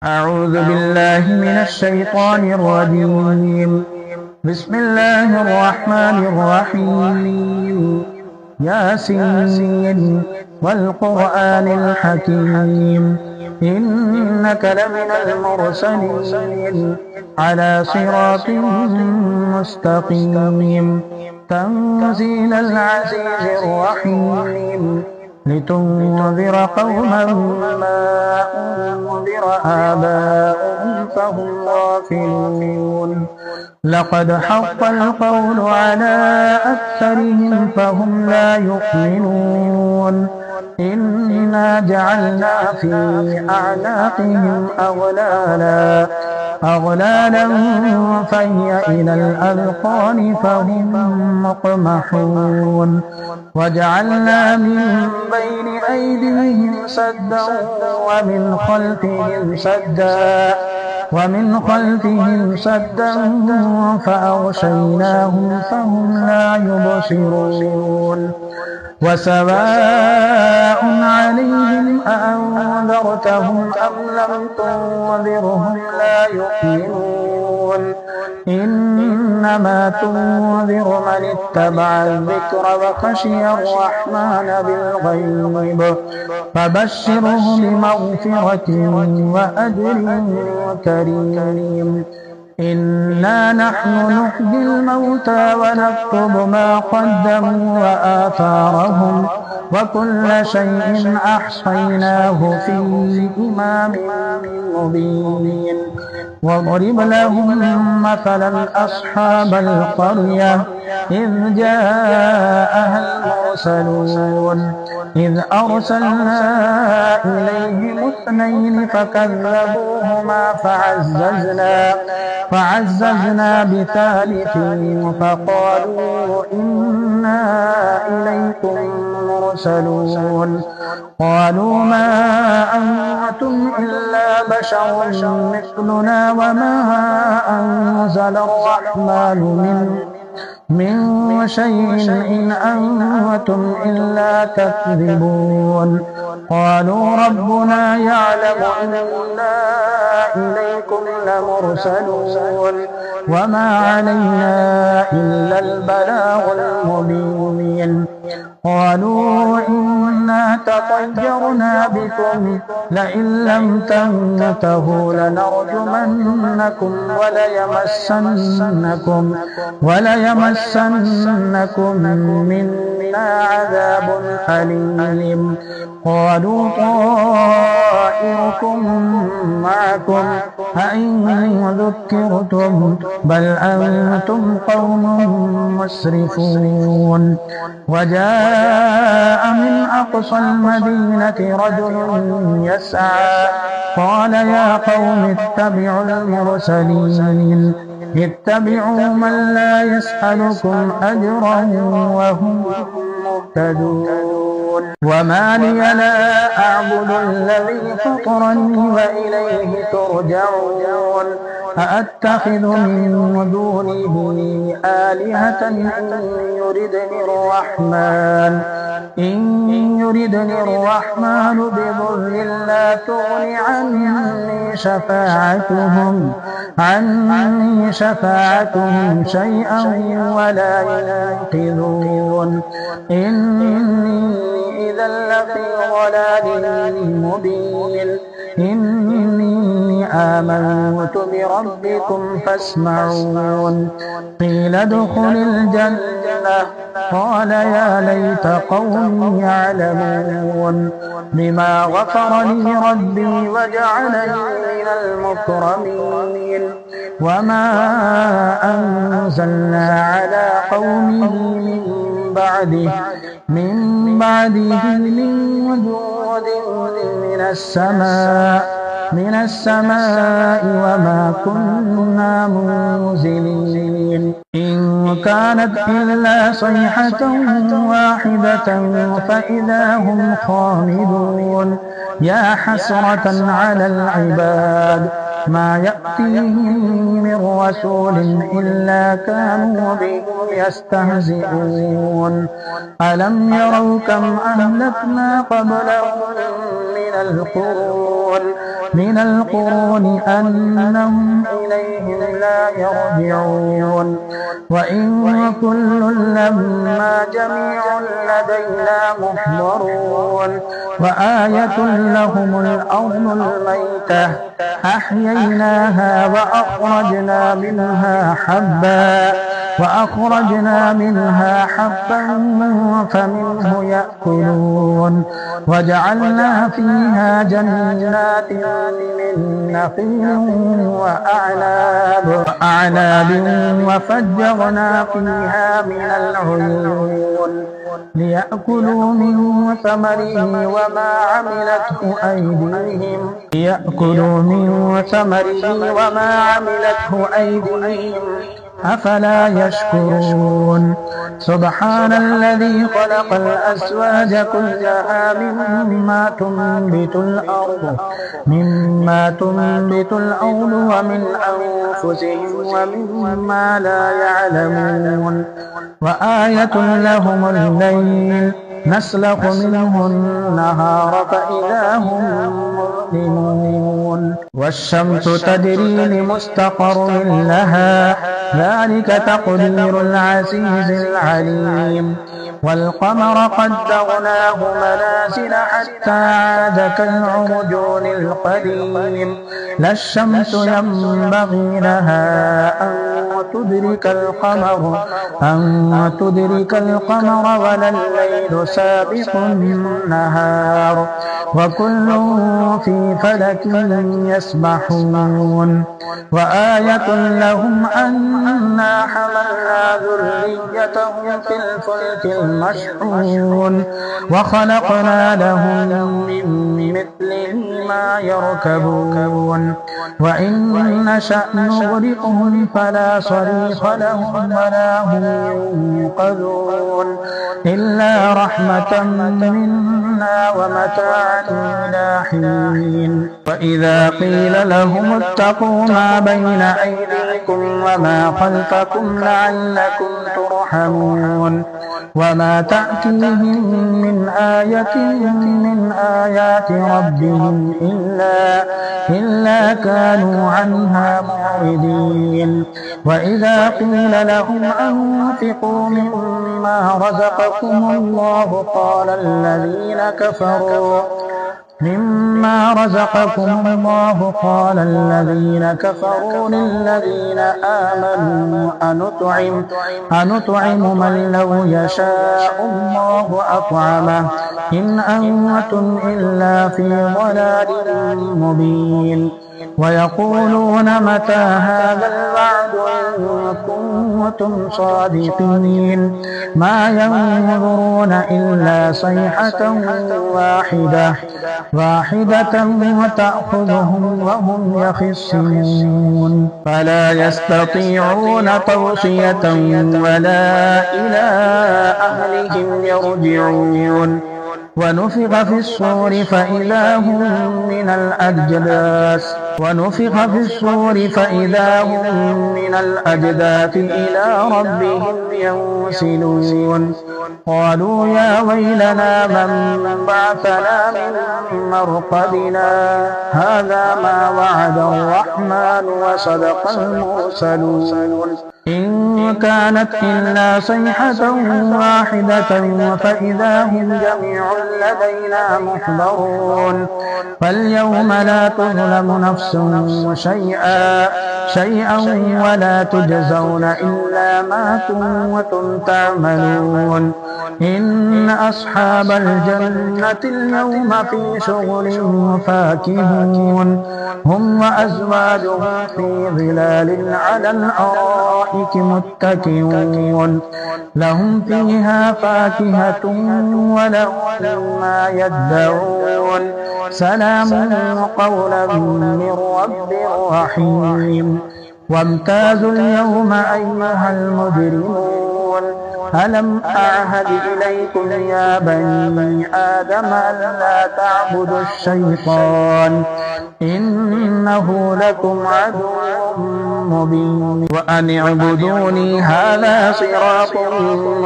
أعوذ بالله من الشيطان الرجيم. بسم الله الرحمن الرحيم. ياسين والقرآن الحكيم إنك لمن المرسلين على صراط مستقيم تنزيل العزيز الرحيم لتنذر قوما ما أنذر آباؤهم فهم غافلون. لقد حق القول على أكثرهم فهم لا يؤمنون. إنا جعلنا في أعناقهم أغلالا فهي إلى الأذقان فهم مقمحون. وجعلنا من بين أيديهم سدا ومن خلفهم سدا فأغشيناهم فهم لا يبصرون. وسواء عليهم أأنذرتهم أم لم تنذرهم لا يؤمنون. إنما تنذر من اتبع الذكر وخشي الرحمن بالغيب فبشره بمغفرة وأجر كريم. إنا نحن نحيي الموتى ونكتب ما قدموا وآثارهم وكل شيء أحصيناه في إمام مبين. واضرب لهم مثلا أصحاب القرية إذ جاءها المرسلون إذ أرسلنا إليهم اثنين فكذبوهما فعززنا بثالث فقالوا إنا إليكم مرسلون. قالوا ما أنتم إلا بشر مثلنا وما أنزل الرحمن من شيء إن أنتم إلا تكذبون. قالوا ربنا يعلم إنا إليكم لمرسلون وما علينا إلا البلاغ المبين. قالوا إنا تطيرنا بكم لئن لم تنتهوا لنرجمنكم وليمسنكم منا عذاب أليم. قالوا طائركم معكم أئن ذكرتم بل أنتم قوم مسرفون. وجاء من أقصى المدينة رجل يسعى قال يا قوم اتبعوا المرسلين اتبعوا من لا يسألكم أجرا وهم مهتدون. وما لي لا أعبد الذي فطرني وإليه ترجعون. أأتخذ من دونه آلهة إن يردني الرحمن بضر لا تغن عني شفاعتهم شيئا ولا ينقذون. إني إذا لفي ضلال مبين. إني آمنت بربكم فاسمعون. قيل ادخل الجنة قال يا ليت قومي يعلمون بما غفر لي ربي وجعلني من المكرمين. وما أنزلنا على قومه من بعده من وجود من السماء وما كنا منزلين. إن كانت إلا صيحة واحدة فإذا هم خامدون. يا حسرة على العباد ما يأتيهم من رسول إلا كانوا به يستهزئون. ألم يروا كم أهلكنا قبلهم من القرون من القرون أنهم إليهم لا يرجعون وإن كل لما جميع لدينا محضرون وآية لهم الأرض الميتة أحييناها وأخرجنا منها حبا فمنه يأكلون وجعلنا فيها جنات من نخيل وأعناب وفجرنا فيها من العيون ليأكلوا من ثمره وما عملته أيديهم أفلا يشكرون سبحان الذي خلق الأزواج كلها مما تنبت الأرض ومن أنفسهم ومما لا يعلمون وآية لهم الليل نسلخ منه النهار فإذا هم مظلمون والشمس تجري لمستقر لها ذلك تقدير العزيز العليم والقمر قدرناه منازل حتى عاد كالعرجون القديم لا الشمس ينبغي لها أن تدرك القمر ولا الليل سابق النهار وكل في فلك يسبحون وآية لهم أنا حملنا ذريتهم في الفلك المشحون وخلقنا لهم من مثله ما يركبون وإن نشأ نغرقهم فلا صريخ لهم ولا هم ينقذون إلا رحمة منا ومتاعا إلى حين وإذا قيل لهم اتقوا ما بين أيديكم وما خلفكم لعلكم ترحمون وما تأتيهم من آية من آيات ربهم إلا كانوا عنها معرضين وإذا قيل لهم أنفقوا مما رزقكم الله قال الذين كفروا للذين آمنوا أنطعم من لو يشاء الله أطعمه إن أنتم إلا في ضلال مبين ويقولون متى هذا الوعد إن كنتم صادقين ما ينظرون إلا صيحة واحدة وتأخذهم وهم يخصمون فلا يستطيعون توصية ولا إلى أهلهم يرجعون ونفخ في الصور فإذا هم من الأجداث إلى ربهم ينسلون قالوا يا ويلنا من بعثنا من مرقدنا هذا ما وعد الرحمن وصدق المرسلون إن كانت إلا صيحة واحدة فإذا هم جميع لدينا محضرون فاليوم لا تظلم نفس شيئا ولا تجزون إلا ما كنتم تعملون إن أصحاب الجنة اليوم في شغل فاكهون هم وأزواجهم في ظلال على الأرائك متكئون لهم فيها فاكهة ولهم ما يدعون سلام قولا من رب رحيم وامتازوا اليوم أيها المجرمون ألم أعهد إليكم يا بني آدم ألا تعبدوا الشيطان إنه لكم عدو مبين وأن اعبدوني هذا صراط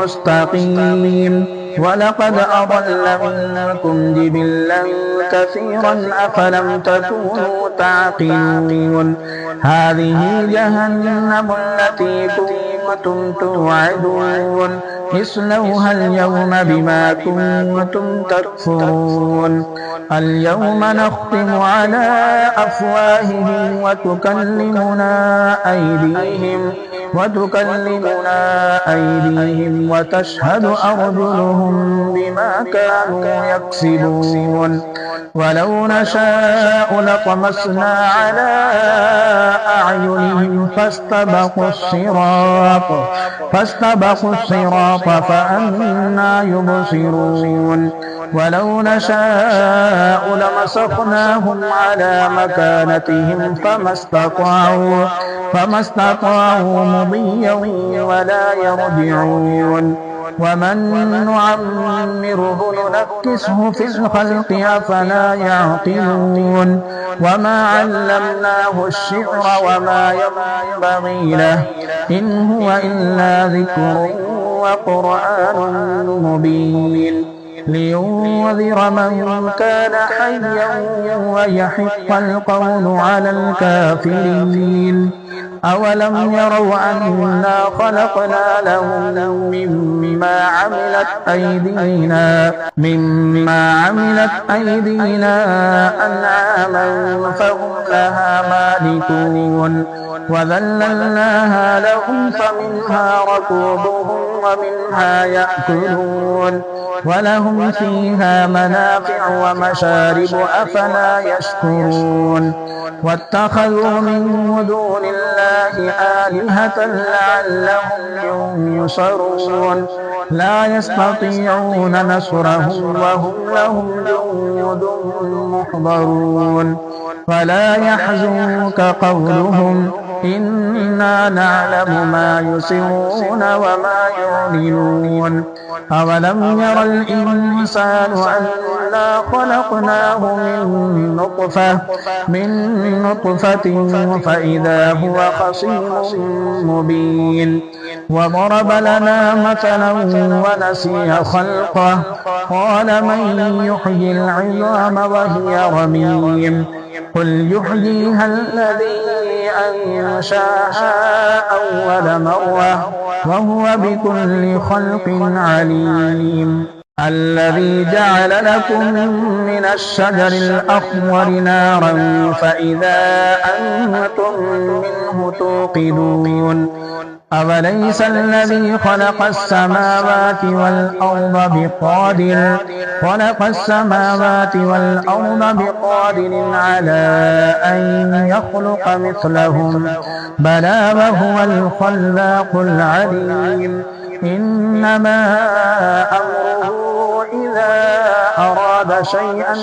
مستقيم ولقد أضل منكم جبلا كثيرا أفلم تكونوا تعقلون هذه جهنم التي كنتم توعدون اصلوها اليوم بما كنتم تكفرون اليوم نختم على أفواههم وتكلمنا أيديهم وتشهد أرجلهم بما كانوا يكسبون ولو نشاء لطمسنا على أعينهم فاستبقوا الصراط فأنى يبصرون ولو نشاء لمسخناهم على مكانتهم فما استطاعوا مضيا ولا يرجعون ومن نعمره ننكسه في الخلق أفلا يعقلون وما علمناه الشعر وما ينبغي له إن هو إلا ذكر وقرآن مبين لينذر من كان حيا ويحق القول على الكافرين أولم يروا أنا خلقنا لهم مما عملت أيدينا أنعاما فهم لها مالكون وذللناها لهم فمنها ركوبهم ومنها يأكلون ولهم فيها منافع ومشارب أفلا يشكرون واتخذوا من دون الله آلهة لعلهم ينصرون لا يستطيعون نصرهم وهم لهم جند محضرون فلا يحزنك قولهم إنا نعلم ما يسرون وما يعلنون أولم ير الإنسان أنا خلقناه من نطفة فإذا هو خصيم مبين وضرب لنا مثلا ونسي خلقه قال من يحيي العظام وهي رميم قل يحييها الذي أنشاها أول مرة وهو بكل خلق عليم الذي جعل لكم من الشجر الأخضر نارا فإذا أنتم منه توقدون أوليس الذي خلق السماوات والأرض بقادر على أن يخلق مثلهم بلى وهو الخلاق العليم إنما أمره إذا أراد شيئا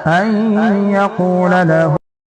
أن يقول له